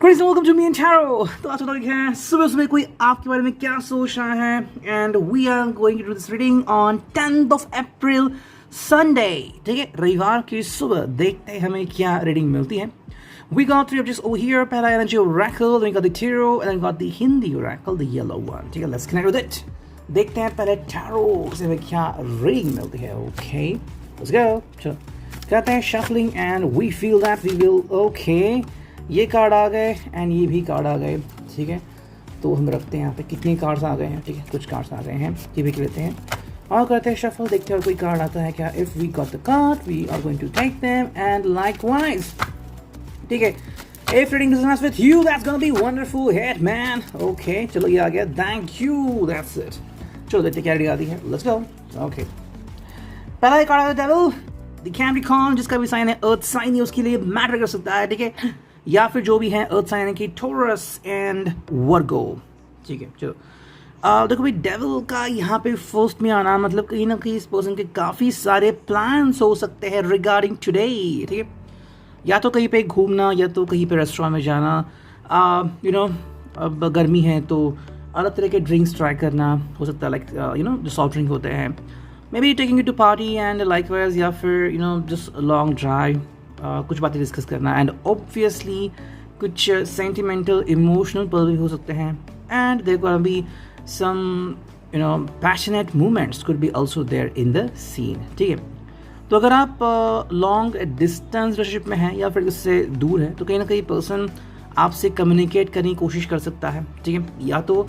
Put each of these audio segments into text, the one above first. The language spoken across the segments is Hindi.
Chris, welcome to me and Taro. तो आज का टॉपिक है सुबह सुबह कोई आपके बारे में क्या सोच रहा है and we are going to do this reading on 10th of April Sunday. ठीक है, रविवार की सुबह देखते हैं हमें क्या रीडिंग मिलती है. We got three objects over here. पहला energy oracle, then we got the tarot, and then we got the Hindi oracle, the yellow one. ठीक है, let's connect with it. देखते हैं पहले tarot से हमें क्या रीडिंग मिलती है. Okay, let's go. चलो करते हैं shuffling and we feel that we will okay. ये कार्ड आ गए एंड ये भी कार्ड आ गए. ठीक है, तो हम रखते हैं यहाँ पे कितने कार्ड्स आ गए हैं. ठीक है, कुछ कार्ड्स आ गए हैं, ये भी लेते हैं और करते हैं शफल. देखते हैं और कोई कार्ड आता है क्या. If we got the card we are going to take them and likewise. ठीक है, if reading resonates with you that's gonna be wonderful hit man. Okay चलो ये आ गया, थैंक यू, दैट्स इट. चलो देखते क्या रीडिंग आती है, लेट्स गो. ओके, पहला कार्ड है डेविल द कैप्रिकॉर्न, जिसका भी साइन है अर्थ साइन है, उसके लिए मैटर कर सकता है. ठीक है, या फिर जो भी है अर्थ साइन है कि टॉरस एंड वर्गो. ठीक है, चलो देखो भाई, डेविल का यहाँ पे फर्स्ट में आना मतलब कहीं ना कहीं इस पर्सन के काफ़ी सारे प्लान्स हो सकते हैं रिगार्डिंग टुडे. ठीक है, या तो कहीं पे घूमना या तो कहीं पे रेस्टोरेंट में जाना. अब गर्मी है तो अलग तरह के ड्रिंक्स ट्राई करना हो सकता है, लाइक जो सॉफ्ट ड्रिंक होते हैं. Maybe taking it to party and likewise, या फिर जस्ट लॉन्ग ड्राइव, कुछ बातें डिस्कस करना एंड ऑब्वियसली कुछ सेंटिमेंटल इमोशनल पल भी हो सकते हैं. And there gonna be some passionate moments could be also there in the scene. ठीक है, तो अगर आप लॉन्ग डिस्टेंस रिलेशनशिप में हैं या फिर उससे दूर है तो कहीं ना कहीं पर्सन आपसे कम्युनिकेट करने की कोशिश कर सकता है. ठीक है, या तो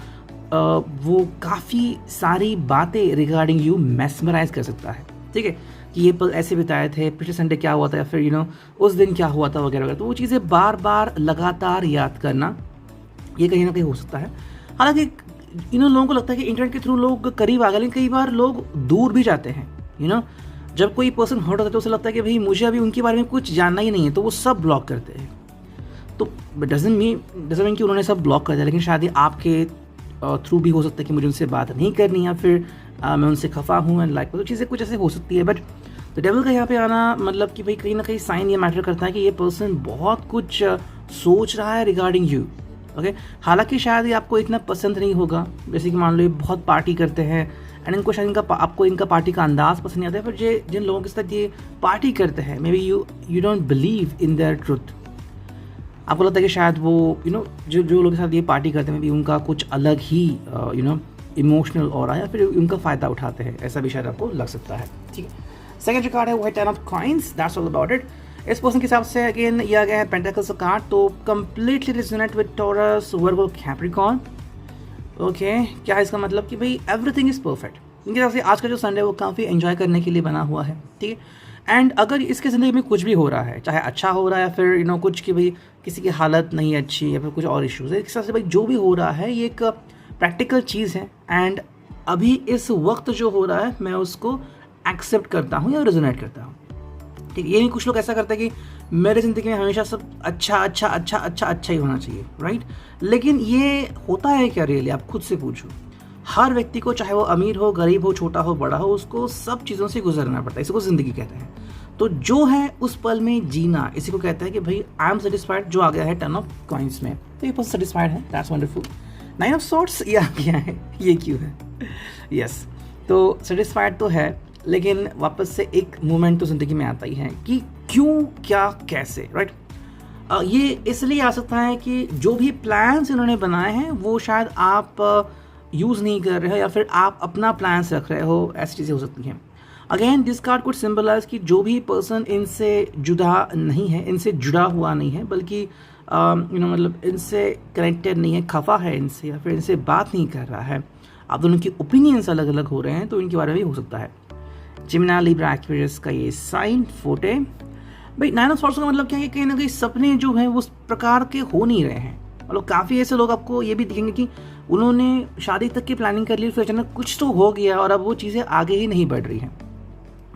वो काफ़ी सारी बातें रिगार्डिंग यू मैस्मराइज कर सकता है. ठीक है, कि ये पल ऐसे बिताए थे, पिछले संडे क्या हुआ था, या फिर उस दिन क्या हुआ था वगैरह वगैरह. तो वो चीज़ें बार बार लगातार याद करना ये कहीं ना कहीं हो सकता है. हालांकि लोगों को लगता है कि इंटरनेट के थ्रू लोग करीब आ गए, लेकिन कई बार लोग दूर भी जाते हैं. जब कोई पर्सन हर्ट होता है तो उसे लगता है कि भाई मुझे अभी उनके बारे में कुछ जानना ही नहीं है, तो वो सब ब्लॉक करते हैं. तो डजंट मीन कि उन्होंने सब ब्लॉक कर दिया, लेकिन शायद आपके थ्रू भी हो सकता है कि मुझे उनसे बात नहीं करनी, या फिर मैं उनसे खफा हूँ एंड लाइक, तो चीज़ें कुछ ऐसे हो सकती है. बट तो डेविल का यहाँ पे आना मतलब कि भाई कहीं ना कहीं साइन ये मैटर करता है कि ये पर्सन बहुत कुछ सोच रहा है रिगार्डिंग यू. ओके, हालांकि शायद ये आपको इतना पसंद नहीं होगा. जैसे कि मान लो ये बहुत पार्टी करते हैं एंड इनको शायद आपको इनका पार्टी का अंदाज पसंद नहीं आता है. पर जिन लोगों के साथ ये पार्टी करते हैं, may be you don't believe in their truth. आपको लगता है कि शायद वो जो लोगों के साथ ये पार्टी करते हैं, मे बी उनका कुछ अलग ही इमोशनल और या फिर उनका फ़ायदा उठाते हैं, ऐसा भी शायद आपको लग सकता है. ठीक है, सेकंड जो कार्ड है वो है 10 of coins. That's all about it. इस पर्सन के हिसाब से अगेन ये आ गया है पेंटाकल्स का कार्ड, तो completely resonate with Taurus Virgo Capricorn. Okay, क्या है इसका मतलब कि भाई एवरीथिंग इज परफेक्ट. इनके हिसाब से आज का जो संडे वो काफ़ी एंजॉय करने के लिए बना हुआ है. ठीक है, एंड अगर इसके ज़िंदगी में कुछ भी हो रहा है, चाहे अच्छा हो रहा है या फिर कुछ कि भाई किसी की हालत नहीं अच्छी या फिर कुछ और इश्यूज़ है, इस हिसाब से भाई जो भी हो रहा है ये एक प्रैक्टिकल चीज़ है. एंड अभी इस वक्त जो हो रहा है मैं उसको एक्सेप्ट करता हूँ या रेजोनेट करता हूँ. ठीक है, ये नहीं कुछ लोग ऐसा करते हैं कि मेरे ज़िंदगी में हमेशा सब अच्छा ही होना चाहिए, राइट. लेकिन ये होता है क्या रियली, आप खुद से पूछो. हर व्यक्ति को, चाहे वो अमीर हो, गरीब हो, छोटा हो, बड़ा हो, उसको सब चीज़ों से गुजरना पड़ता है. इसी को ज़िंदगी कहते हैं. तो जो है उस पल में जीना, इसी को कहते हैं कि भाई आई एम सेटिस्फाइड. जो आ गया है 10 ऑफ कॉइंस में, तो ये पर्सन सेटिस्फाइड है. That's wonderful. 9 ऑफ सॉर्ट्स ये आ गया है, ये क्यों है. यस, तो सेटिस्फाइड तो है, लेकिन वापस से एक मोमेंट तो ज़िंदगी में आता ही है कि क्यों, क्या, कैसे, राइट. ये इसलिए आ सकता है कि जो भी प्लान्स इन्होंने बनाए हैं वो शायद आप यूज़ नहीं कर रहे हो, या फिर आप अपना प्लान्स रख रहे हो, ऐसी चीज़ें हो सकती हैं. Again this card could symbolize कि जो भी पर्सन इनसे जुदा नहीं है, इनसे जुड़ा हुआ नहीं है, बल्कि मतलब इनसे कनेक्टेड नहीं है, खफा है इनसे, या फिर इनसे बात नहीं कर रहा है, आप दोनों की ओपिनियंस अलग अलग हो रहे हैं, तो इनके बारे में भी हो सकता है. जिमिनी, लिब्रा, एक्वेरियस का ये साइन फोटे. भाई 9 ऑफ सॉर्ट्स का मतलब क्या है, कहीं ना कहीं सपने जो हैं वो उस प्रकार के हो नहीं रहे हैं. मतलब काफ़ी ऐसे लोग आपको ये भी दिखेंगे कि उन्होंने शादी तक की प्लानिंग कर ली, फिर अचानक कुछ तो हो गया और अब वो चीज़ें आगे ही नहीं बढ़ रही हैं.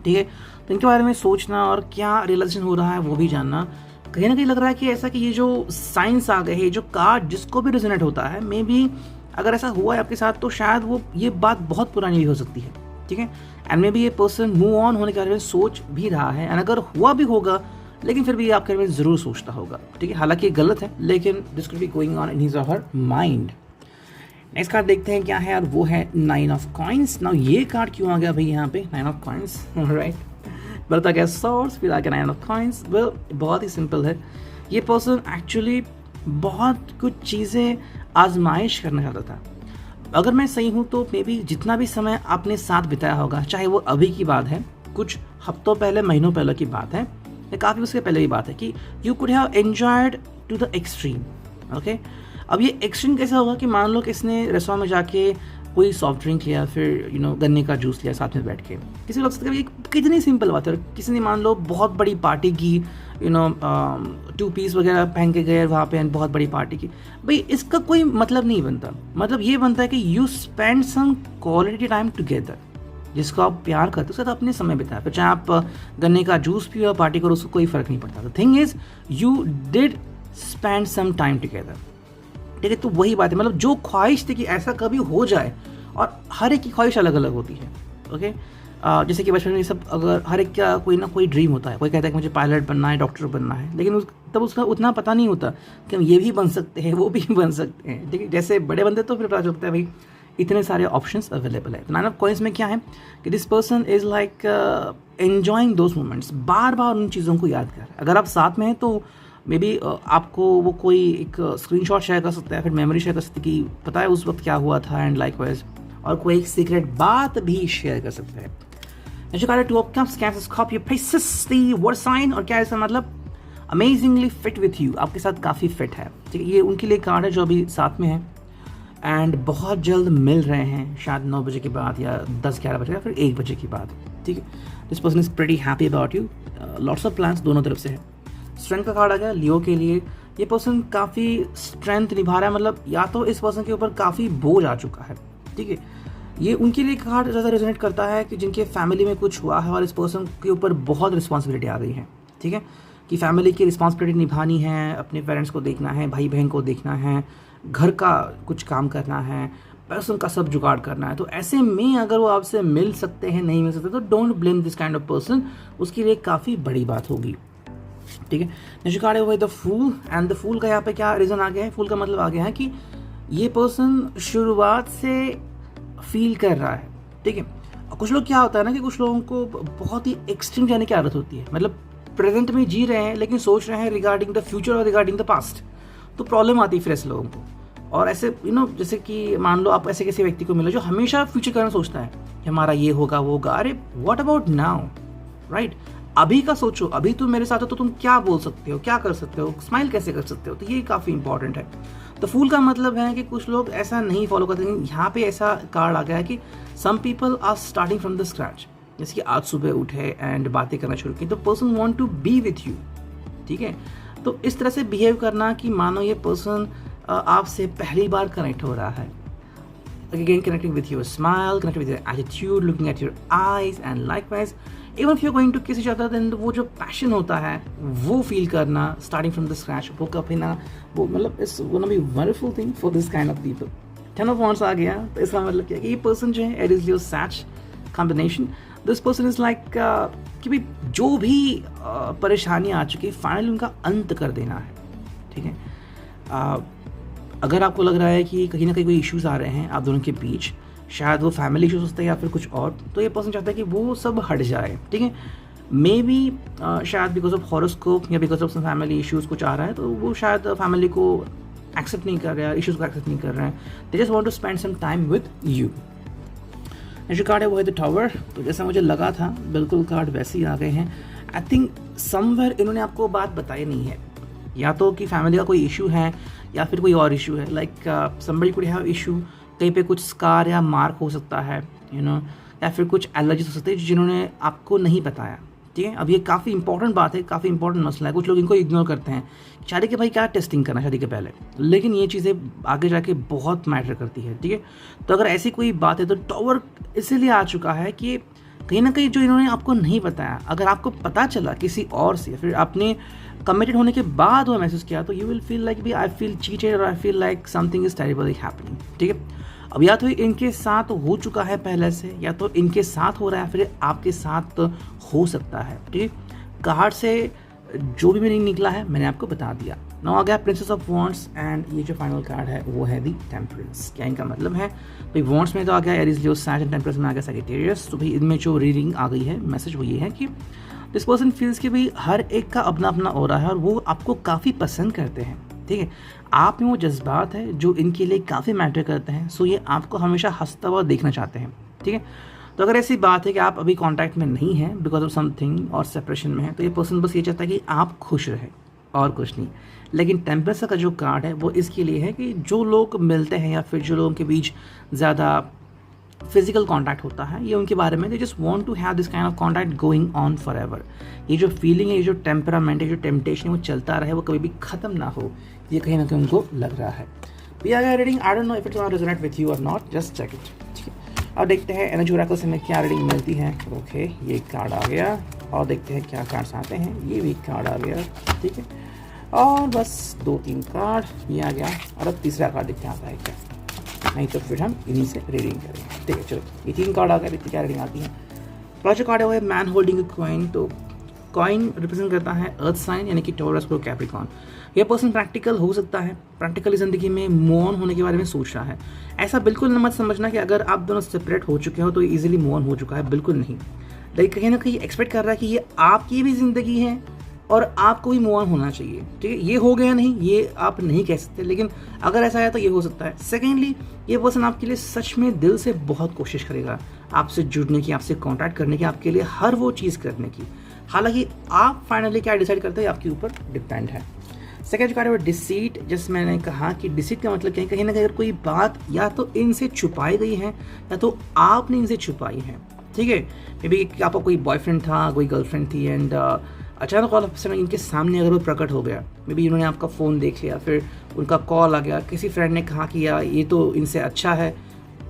ठीक है, तो इनके बारे में सोचना और क्या रियलाइजेशन हो रहा है वो भी जानना. कहीं ना कहीं लग रहा है कि ऐसा कि ये जो साइंस आ गए हैं, जो कार्ड जिसको भी रिजोनेट होता है, मे बी अगर ऐसा हुआ है आपके साथ तो शायद वो ये बात बहुत पुरानी भी हो सकती है. ठीक है, एंड मे बी ये पर्सन मूव ऑन होने के बारे में सोच भी रहा है. एंड अगर हुआ भी होगा लेकिन फिर भी आपके बारे में ज़रूर सोचता होगा, ठीक है। हालांकि ये गलत है, लेकिन this could be going on in his और हर माइंड। नेक्स्ट कार्ड देखते हैं क्या है, और वो है 9 ऑफ कॉइन्स। नाउ ये कार्ड क्यों आ गया भाई यहाँ पे, 9 ऑफ कॉइन्स, राइट। बढ़ता गया सोर्स, फिर आ गया 9 ऑफ कॉइन्स। वेल, बहुत ही सिंपल है। ये पर्सन एक्चुअली बहुत कुछ चीज़ें आजमाइश करना चाहता था। अगर मैं सही हूँ तो मे बी जितना भी समय आपने साथ बिताया होगा, चाहे वो अभी की बात है, कुछ हफ्तों पहले, महीनों पहले की बात है, या काफ़ी उसके पहले की बात है, कि you could have enjoyed to the extreme, okay. अब ये एक्सट्रीम कैसा होगा कि मान लो किसने रेस्टोरेंट में जाके कोई सॉफ्ट ड्रिंक लिया, फिर गन्ने का जूस लिया साथ में बैठ के। किसी को लग सकता है ये कितनी सिंपल बात है। किसी ने मान लो बहुत बड़ी पार्टी की, 2 पीस वगैरह पहन के गए वहाँ पे, बहुत बड़ी पार्टी की। भाई इसका कोई मतलब नहीं बनता। मतलब ये बनता है कि you spend some quality time together. जिसको आप प्यार करते हो उसके साथ अपने समय बिताया, फिर चाहे आप गन्ने का जूस पियो, पार्टी करो, उसको कोई फ़र्क नहीं पड़ता। The thing is you did spend some time together, ठीक है। तो वही बात है, मतलब जो ख्वाहिश थी कि ऐसा कभी हो जाए, और हर एक की ख्वाहिश अलग अलग होती है, ओके। जैसे कि बचपन में सब, अगर हर एक का कोई ना कोई ड्रीम होता है। कोई कहता है कि मुझे पायलट बनना है, डॉक्टर बनना है, लेकिन तब उसका उतना पता नहीं होता कि हम ये भी बन सकते हैं, वो भी बन सकते हैं, ठीक है। जैसे बड़े बनते तो फिर पता चलता है भाई इतने सारे ऑप्शंस अवेलेबल है। तो 9 ऑफ कॉइन्स में क्या है कि this person is like enjoying those moments, बार बार उन चीज़ों को याद कर। अगर आप साथ में हैं तो मे बी आपको वो कोई एक स्क्रीनशॉट शेयर कर सकता है, फिर मेमोरी शेयर कर सकते हैं कि पता है उस वक्त क्या हुआ था, एंड लाइकवाइज, और कोई एक सीक्रेट बात भी शेयर कर सकते हैं। जो card 2 of cups, Cancer, Scorpio, Pisces, the वर्ड साइन, और क्या इसका मतलब, अमेजिंगली फिट विथ यू, आपके साथ काफ़ी फिट है, ठीक है। ये उनके लिए कार्ड है जो अभी साथ में है, एंड बहुत जल्द मिल रहे हैं, शायद 9 बजे के बाद, या 10-11 बजे, या फिर 1 बजे के बाद, ठीक है। This person is pretty happy about you, lots of plans दोनों तरफ से है। स्ट्रेंथ का कार्ड आ गया लियो के लिए। ये पर्सन काफ़ी स्ट्रेंथ निभा रहा है, मतलब या तो इस पर्सन के ऊपर काफ़ी बोझ आ चुका है, ठीक है। ये उनके लिए कार्ड ज़्यादा रेजोनेट करता है कि जिनके फैमिली में कुछ हुआ है और इस पर्सन के ऊपर बहुत रिस्पॉन्सिबिलिटी आ गई है, ठीक है, कि फैमिली की रिस्पॉन्सिबिलिटी निभानी है, अपने पेरेंट्स को देखना है, भाई बहन को देखना है, घर का कुछ काम करना है, पैसों का सब जुगाड़ करना है। तो ऐसे में अगर वो आपसे मिल सकते हैं, नहीं मिल सकते, तो don't blame this kind of person, उसके लिए काफ़ी बड़ी बात होगी, ठीक है। नेक्स्ट कार्ड है वो the fool, and the fool का यहाँ पे क्या रीज़न आ गया है, फूल का मतलब आ गया है कि ये पर्सन शुरुआत से फील कर रहा है, ठीक है। कुछ लोग क्या होता है ना कि कुछ लोगों को बहुत ही एक्सट्रीम जाने की आदत होती है, मतलब प्रेजेंट में जी रहे हैं लेकिन सोच रहे हैं रिगार्डिंग द फ्यूचर और रिगार्डिंग द पास्ट, तो प्रॉब्लम आती है फिर ऐसे लोगों को। और ऐसे जैसे कि मान लो आप ऐसे किसी व्यक्ति को मिलो जो हमेशा फ्यूचर करना सोचता है कि हमारा ये होगा वो होगा। अरे व्हाट अबाउट नाउ, राइट। अभी का सोचो, अभी तुम मेरे साथ हो तो तुम क्या बोल सकते हो, क्या कर सकते हो, स्माइल कैसे कर सकते हो, तो ये काफ़ी इंपॉर्टेंट है। तो फूल का मतलब है कि कुछ लोग ऐसा नहीं फॉलो करते, लेकिन यहाँ पे ऐसा कार्ड आ गया है कि some people are starting from the scratch. जैसे कि आज सुबह उठे एंड बातें करना शुरू की, तो person want to be with you, ठीक है। तो इस तरह से बिहेव करना कि मानो ये पर्सन आपसे पहली बार कनेक्ट हो रहा है। Again, connecting with your smile, connecting with your attitude, looking at your eyes, and likewise, even if you're going to kiss each other, then वो जो passion होता है वो feel करना, starting from the scratch, वो कभी ना वो मतलब it's gonna be wonderful thing for this kind of people. 10 of Wands आ गया, तो इसका मतलब क्या है कि ये person जो है Aries Leo Sag combination, this person is like कि भाई जो भी परेशानी आ चुकी है फाइनली उनका अंत कर देना है, ठीक है। अगर आपको लग रहा है कि कहीं ना कहीं कोई इश्यूज आ रहे हैं आप दोनों के बीच, शायद वो फैमिली इश्यूज होते हैं या फिर कुछ और, तो ये पर्सन चाहता है कि वो सब हट जाए, ठीक है। मे बी शायद बिकॉज ऑफ हॉरोस्कोप या because of some family issues कुछ आ रहा है, तो वो शायद फैमिली को एक्सेप्ट नहीं कर रहे हैं, इश्यूज को एक्सेप्ट नहीं कर रहे हैं। They just want to spend some time with you. जो कार्ड है वो है द टावर। तो जैसा मुझे लगा था बिल्कुल कार्ड वैसे ही आ गए हैं। आई थिंक समवेयर इन्होंने आपको बात बताई नहीं है, या तो कि फैमिली का कोई इशू है या फिर कोई और इशू है, like somebody could have issue, कहीं पे कुछ स्कार या मार्क हो सकता है, या फिर कुछ एलर्जीज हो सकती है जिन्होंने आपको नहीं बताया, ठीक है। अब ये काफ़ी इंपॉर्टेंट बात है, काफ़ी इंपॉर्टेंट मसला है। कुछ लोग इनको इग्नोर करते हैं, शादी के भाई क्या टेस्टिंग करना शादी के पहले, लेकिन ये चीज़ें आगे जाके बहुत मैटर करती है, ठीक है। तो अगर ऐसी कोई बात है तो टावर इसीलिए आ चुका है कि कहीं ना कहीं जो इन्होंने आपको नहीं बताया, अगर आपको पता चला किसी और से, फिर आपने कमिटेड होने के बाद वो महसूस किया, तो यू विल फील लाइक भी आई फील चीटेड और I feel like something is terribly happening, ठीक है। अब या तो इनके साथ हो चुका है पहले से, या तो इनके साथ हो रहा है, फिर आपके साथ हो सकता है, ठीक है। कार्ड से जो भी मीनिंग निकला है मैंने आपको बता दिया। नाउ आ गया प्रिंसेस ऑफ वॉन्ड्स एंड ये जो फाइनल कार्ड है वो है दी टेम्परेंस। क्या इनका मतलब है भाई, वॉन्ड्स में तो आ गया एरीज, लियो, सैज एंड टेम्परेंस में आ गया सैजिटेरियस। तो भाई इनमें जो रीडिंग आ गई है, मैसेज वो ये है कि दिस पर्सन फील्स कि भाई हर एक का अपना अपना ऑरा है और वो आपको काफ़ी पसंद करते हैं, ठीक है। आप में वो जज्बात है जो इनके लिए काफ़ी मैटर करते हैं। सो ये आपको हमेशा हंसता हुआ देखना चाहते हैं, ठीक है। तो अगर ऐसी बात है कि आप अभी कांटेक्ट में नहीं हैं बिकॉज ऑफ समथिंग और सेपरेशन में है, तो ये पर्सन बस ये चाहता है कि आप खुश रहें और कुछ नहीं। लेकिन टेम्परेंस का जो कार्ड है वो इसके लिए है कि जो लोग मिलते हैं या फिर जो लोगों के बीच ज़्यादा फिजिकल कांटेक्ट होता है, ये उनके बारे में they just want to have this kind of contact going on forever. ये जो फीलिंग है, ये जो टेम्परामेंट है, जो टेम्पटेशन है, वो चलता रहे, वो कभी भी ख़त्म ना हो, ये कहीं ना कहीं उनको लग रहा है। We are reading, I don't know if it's gonna resonate with you और नॉट, जस्ट चेक इट, ठीक है। और देखते हैं एनर्जी ओरेकल से हमें क्या रीडिंग मिलती है। ओके, ये कार्ड आ गया और देखते हैं क्या कार्ड्स आते हैं। ये भी कार्ड आ गया, ठीक है। और बस 2-3 कार्ड ये आ गया और अब तीसरा कार्ड देखते हैं आता है क्या, नहीं तो फिर हम इन्हीं से रीडिंग करेंगे, ठीक है। चलो ये 3 कार्ड आ गए, देखते क्या रीडिंग आती है। पहला जो कार्ड है वो है मैन होल्डिंग अ कॉइन। तो कॉइन रिप्रेजेंट करता है अर्थ साइन यानी कि टॉरस और कैप्रिकॉर्न। यह पर्सन प्रैक्टिकल हो सकता है, प्रैक्टिकली ज़िंदगी में मूव ऑन होने के बारे में सोच रहा है। ऐसा बिल्कुल मत समझना कि अगर आप दोनों सेपरेट हो चुके हो तो ईजिली मूव ऑन हो चुका है, बिल्कुल नहीं। लेकिन कहीं ना कहीं एक्सपेक्ट कर रहा है कि ये आपकी भी ज़िंदगी है और आपको भी मूव ऑन होना चाहिए, ठीक है। ये हो गया नहीं, ये आप नहीं कह सकते, लेकिन अगर ऐसा है तो ये हो सकता है। सेकेंडली, ये पर्सन आपके लिए सच में दिल से बहुत कोशिश करेगा आपसे जुड़ने की, आपसे कांटेक्ट करने की, आपके लिए हर वो चीज़ करने की। हालांकि आप फाइनली क्या डिसाइड करते हैं आपके ऊपर डिपेंड है। सेकेंड कार्ड है डिसीट। जैसे मैंने कहा कि डिसीट का मतलब क्या है, कहीं ना कहीं अगर कोई बात या तो इनसे छुपाई गई है या तो आपने इनसे छुपाई है, ठीक है। मे बी आपका कोई बॉयफ्रेंड था, कोई गर्लफ्रेंड थी एंड अचानक ऑल ऑफ सडन इनके सामने अगर वो प्रकट हो गया, मे बी इन्होंने आपका फ़ोन देख लिया, फिर उनका कॉल आ गया, किसी फ्रेंड ने कहा कि यार ये तो इनसे अच्छा है,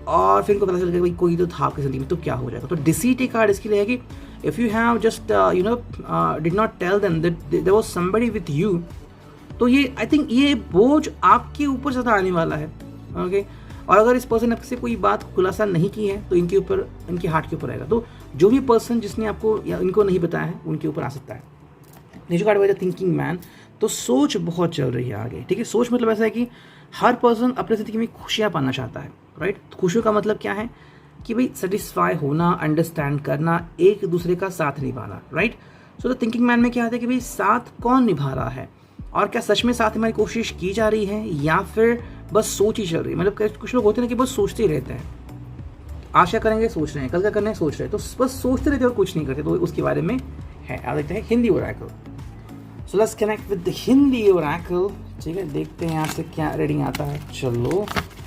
और फिर उनको पता चल गया भाई कोई तो था आपकी ज़िंदगी में, तो क्या हो जाएगा। तो डिसीट एक कार्ड इसके लिए है कि if you have just did not tell them that there was somebody with you, तो ये आई थिंक ये बोझ आपके ऊपर ज़्यादा आने वाला है, ओके। और अगर इस पर्सन ने आपसे कोई बात खुलासा नहीं की है तो इनके ऊपर, इनके हार्ट के ऊपर आएगा। तो जो भी पर्सन जिसने आपको या इनको नहीं बताया है उनके ऊपर आ सकता है। नीचे कार्ड है थिंकिंग मैन। तो सोच बहुत चल रही है आगे, ठीक है। सोच मतलब ऐसा है कि हर पर्सन अपनी ज़िंदगी में खुशियाँ पाना चाहता है, राइट। खुशियों का मतलब क्या है कि भाई सेटिस्फाई होना, अंडरस्टैंड करना, एक दूसरे का साथ निभाना, right. So the thinking man में क्या आता है कि भाई साथ कौन निभा रहा है और क्या सच में साथ हमारी कोशिश की जा रही है या फिर बस सोच ही चल रही है। मतलब कुछ लोग होते हैं ना कि बस सोचते ही रहते हैं, आशा करेंगे सोच रहे हैं, कल क्या करना है सोच रहे हैं, तो बस सोचते रहते हैं और कुछ नहीं करते। तो उसके बारे में है, आप देखते हैं Hindi Oracle. So let's connect with the Hindi Oracle, ठीक है। देखते हैं यहाँ से क्या रीडिंग आता है। चलो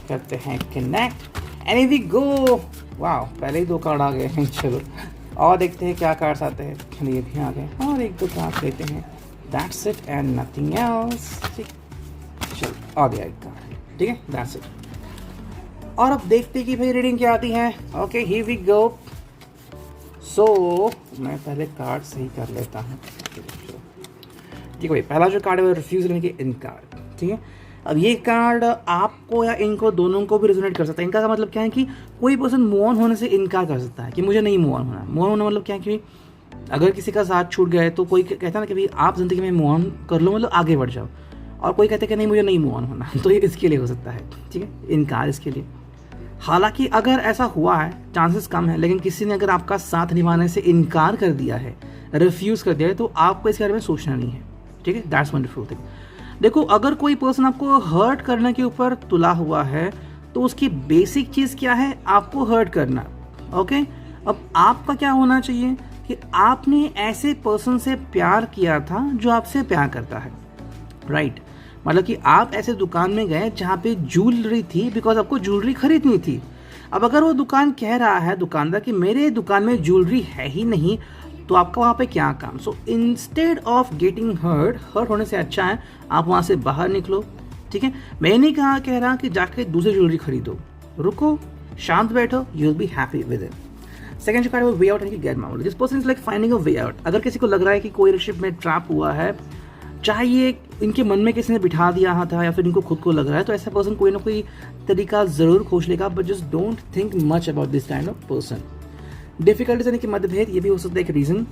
करते हैं connect and here we go. वाह, पहले ही 2 कार्ड आ गए हैं। चलो और देखते हैं क्या कार्ड्स आते हैं। ये भी आ गए और 1-2 कार्ड लेते हैं, that's it and nothing else, ठीक। चलो आ गया एक कार्ड, ठीक है, दैट्स इट। और अब देखते हैं कि भाई रीडिंग क्या आती है। Okay here we go. So मैं पहले कार्ड सही कर लेता हूँ, ठीक है भाई। पहला जो कार्ड है वो रिफ्यूजल यानी कि इनकार, ठीक है। अब ये कार्ड आपको या इनको दोनों को भी रेजोनेट कर सकता है। इनका का मतलब क्या है कि कोई पर्सन मूव ऑन होने से इनकार कर सकता है कि मुझे नहीं मूव ऑन होना। मूव ऑन होना मतलब क्या है कि अगर किसी का साथ छूट गया है तो कोई कहता है ना कि भाई आप ज़िंदगी में मूव ऑन कर लो, मतलब आगे बढ़ जाओ, और कोई कहता है कि नहीं मुझे नहीं मूव ऑन होना, तो ये इसके लिए हो सकता है, ठीक है, इनकार इसके लिए। हालांकि अगर ऐसा हुआ है, चांसेस कम है, लेकिन किसी ने अगर आपका साथ निभाने से इनकार कर दिया है, रिफ्यूज़ कर दिया है, तो आपको इसके बारे में सोचना नहीं है, ठीक है। That's wonderful thing. देखो अगर कोई पर्सन आपको हर्ट करने के ऊपर तुला हुआ है तो उसकी बेसिक चीज़ क्या है, आपको हर्ट करना, ओके। अब आपका क्या होना चाहिए कि आपने ऐसे पर्सन से प्यार किया था जो आपसे प्यार करता है, राइट। मतलब कि आप ऐसे दुकान में गए जहाँ पे ज्वेलरी थी बिकॉज आपको ज्वेलरी खरीदनी थी। अब अगर वो दुकान कह रहा है, दुकानदार, कि मेरे दुकान में ज्वेलरी है ही नहीं, तो आपका वहाँ पे क्या काम। So instead of getting hurt होने से अच्छा है आप वहाँ से बाहर निकलो, ठीक है। मैं नहीं कह रहा कि जाके दूसरी ज्वेलरी खरीदो, रुको, शांत बैठो, you will be happy with it. Second जो कार्ड है वे आउट यानी कि गैर मामूली। This person is like finding a way out. अगर किसी को लग रहा है कि कोई रिलेशनशिप में ट्रैप हुआ है, चाहे ये इनके मन में किसी ने बिठा दिया था या फिर इनको खुद को लग रहा है, तो ऐसा पर्सन कोई ना कोई तरीका ज़रूर खोज लेगा। But just don't think much about this kind of person. Difficulties यानी कि मतभेद, ये भी हो सकता है एक रीज़न।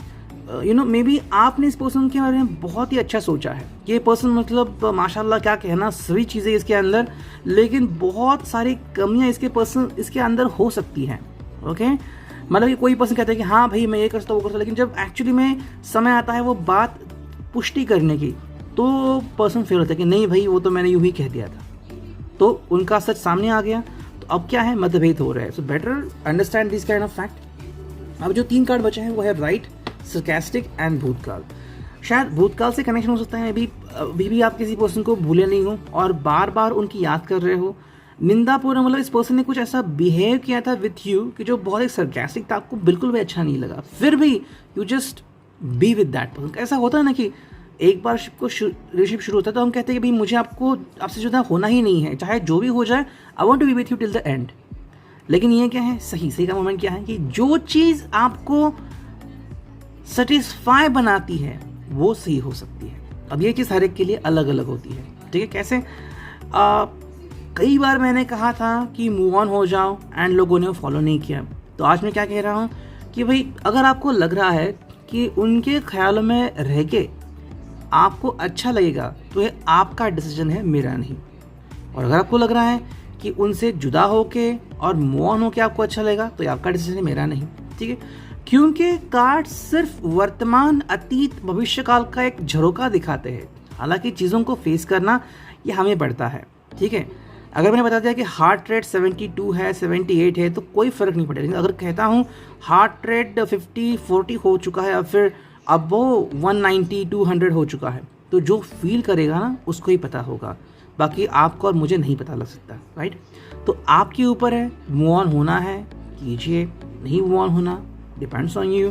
मे बी आपने इस पर्सन के बारे में बहुत ही अच्छा सोचा है कि ये पर्सन मतलब माशाल्लाह क्या कहना, सभी चीज़ें इसके अंदर, लेकिन बहुत सारी कमियां इसके अंदर हो सकती हैं। ओके, मतलब कि कोई पर्सन कहता है कि हाँ भाई मैं ये करता हूँ वो करता, लेकिन जब एक्चुअली में समय आता है वो बात पुष्टि करने की, तो पर्सन फेल होता है कि नहीं भाई वो तो मैंने यूँ ही कह दिया था, तो उनका सच सामने आ गया, तो अब क्या है, मतभेद हो रहा है। So better understand this kind of fact. अब जो 3 कार्ड बचे हैं वो है राइट, सरकास्टिक एंड भूतकाल। शायद भूतकाल से कनेक्शन हो सकता है, अभी भी आप किसी पर्सन को भूले नहीं हो और बार बार उनकी याद कर रहे हो। निंदापूर्ण मतलब इस पर्सन ने कुछ ऐसा बिहेव किया था विथ यू कि जो बहुत एक सरकास्टिक था, आपको बिल्कुल भी अच्छा नहीं लगा, फिर भी you just be with that person. ऐसा होता है ना कि एक बार रिलेशनशिप शुरू होता है तो हम कहते हैं कि भाई मुझे आपसे जुदा होना ही नहीं है, चाहे जो भी हो जाए, I want to be with you till the end. लेकिन ये क्या है, सही का मोमेंट क्या है कि जो चीज़ आपको सेटिस्फाई बनाती है वो सही हो सकती है। अब ये चीज़ हर एक के लिए अलग अलग होती है, ठीक है। कैसे, कई बार मैंने कहा था कि मूव ऑन हो जाओ एंड लोगों ने वो फॉलो नहीं किया, तो आज मैं क्या कह रहा हूँ कि भाई अगर आपको लग रहा है कि उनके ख्यालों में रह के आपको अच्छा लगेगा तो ये आपका डिसीजन है, मेरा नहीं। और अगर आपको लग रहा है कि उनसे जुदा होके और मूव ऑन होके आपको अच्छा लगेगा तो ये आपका डिसीजन है, मेरा नहीं, ठीक है। क्योंकि कार्ड सिर्फ वर्तमान, अतीत, भविष्य काल का एक झरोका दिखाते हैं, हालांकि चीज़ों को फेस करना ये हमें पड़ता है, ठीक है। अगर मैंने बता दिया कि हार्ट रेट 72 है, 78 है, तो कोई फ़र्क नहीं पड़ेगा। अगर कहता हूँ हार्ट रेट 50-40 हो चुका है, अब फिर अब वो 190-200 हो चुका है, तो जो फील करेगा ना उसको ही पता होगा, बाकी आपको और मुझे नहीं पता लग सकता, राइट। तो आपके ऊपर है, मूव ऑन होना है कीजिए, नहीं मूव ऑन होना डिपेंड्स ऑन यू।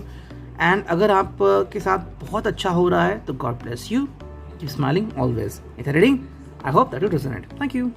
एंड अगर आप के साथ बहुत अच्छा हो रहा है तो God bless you, keep smiling always. It's reading, I hope that it resonate. Thank you.